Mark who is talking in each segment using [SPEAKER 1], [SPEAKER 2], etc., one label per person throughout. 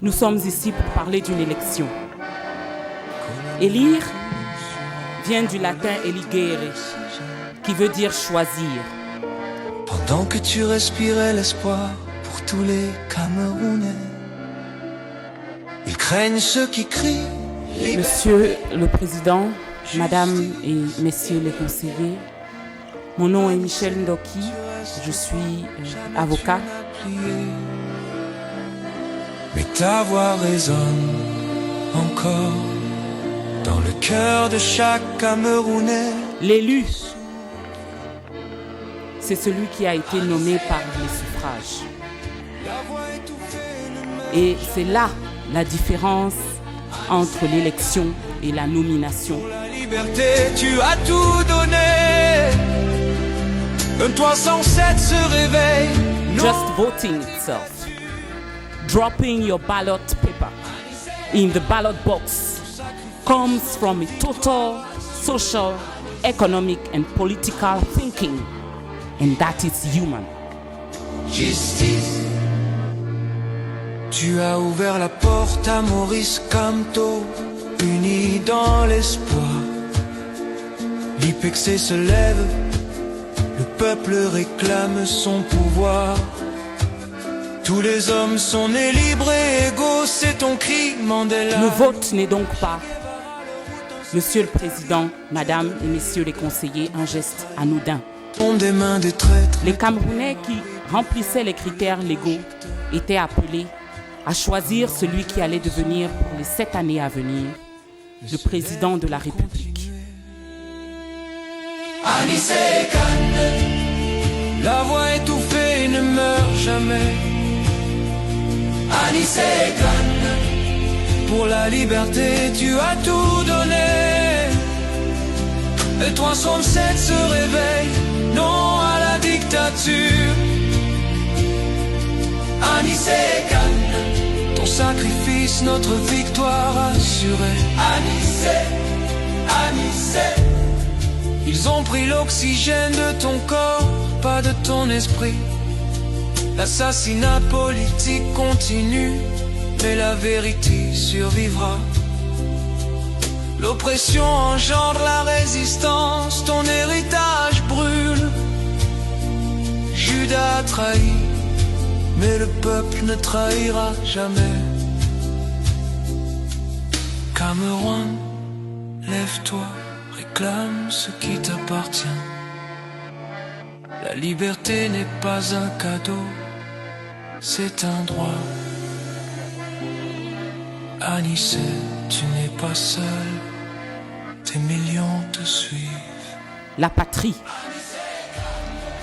[SPEAKER 1] Nous sommes ici pour parler d'une élection. Élire vient du latin eligere, qui veut dire choisir.
[SPEAKER 2] Pendant que tu respirais l'espoir pour tous les Camerounais, ils craignent ceux qui crient.
[SPEAKER 1] Monsieur le Président, Madame et Messieurs les conseillers, mon nom est Michel Ndoki, je suis avocat.
[SPEAKER 2] Mais ta voix résonne encore dans le cœur de chaque Camerounais.
[SPEAKER 1] L'élu, c'est celui qui a été nommé par les suffrages. Et c'est là la différence entre l'élection et la nomination.
[SPEAKER 2] Pour la liberté, tu as tout donné. Toi sans cesse se réveille.
[SPEAKER 1] Just voting itself, dropping your ballot paper in the ballot box, comes from a total social, economic and political thinking, and that is human.
[SPEAKER 2] Justice. Tu as ouvert la porte à Maurice Kamto, uni dans l'espoir. L'IPEXC se lève, le peuple réclame son pouvoir. Tous les hommes sont nés libres et égaux, c'est ton cri, Mandela.
[SPEAKER 1] Le vote n'est donc pas, Monsieur le Président, Madame et Messieurs les conseillers, un geste anodin.
[SPEAKER 2] Des mains des traîtres.
[SPEAKER 1] Les Camerounais qui remplissaient les critères légaux étaient appelés à choisir celui qui allait devenir pour les 7 années à venir le président de la République.
[SPEAKER 2] La voix étouffée ne meurt jamais. Pour la liberté, tu as tout donné. Et 307 se réveille, non à la dictature. Ton sacrifice, notre victoire assurée. Ils ont pris l'oxygène de ton corps, pas de ton esprit. L'assassinat politique continue, mais la vérité survivra. L'oppression engendre la résistance, ton héritage brûle. Judas a trahi, mais le peuple ne trahira jamais. Cameroun, lève-toi, réclame ce qui t'appartient. La liberté n'est pas un cadeau, c'est un droit. Anissé, tu n'es pas seul, des millions te suivent.
[SPEAKER 1] La patrie,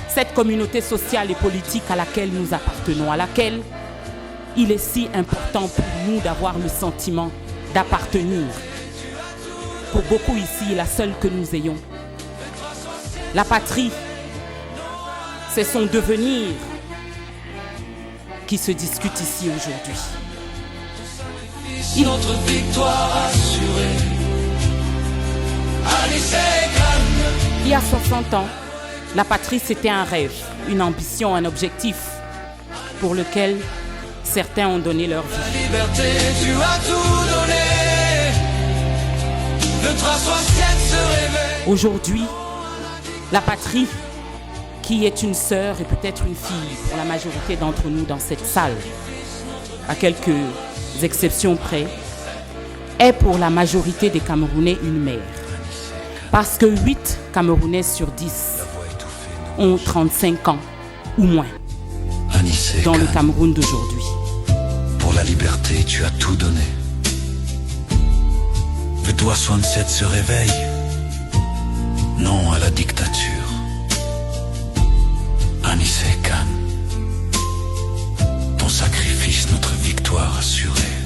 [SPEAKER 1] cette communauté sociale et politique à laquelle nous appartenons, à laquelle il est si important pour nous d'avoir le sentiment d'appartenir. Pour beaucoup ici, la seule que nous ayons. La patrie, c'est son devenir qui se discute ici aujourd'hui.
[SPEAKER 2] Notre victoire assurée.
[SPEAKER 1] Il y a 60 ans, la patrie c'était un rêve, une ambition, un objectif pour lequel certains ont donné leur vie.
[SPEAKER 2] La liberté, tu as tout donné. Le 307 se réveille.
[SPEAKER 1] Aujourd'hui, la patrie, qui est une sœur et peut-être une fille pour la majorité d'entre nous dans cette salle, à quelques exceptions près, est pour la majorité des Camerounais une mère. Parce que 8 Camerounais sur 10 ont 35 ans ou moins dans le Cameroun d'aujourd'hui.
[SPEAKER 2] Pour la liberté, tu as tout donné. Le 307 se réveille. Non à la dictature. Anissé Khan. Ton sacrifice, notre victoire assurée.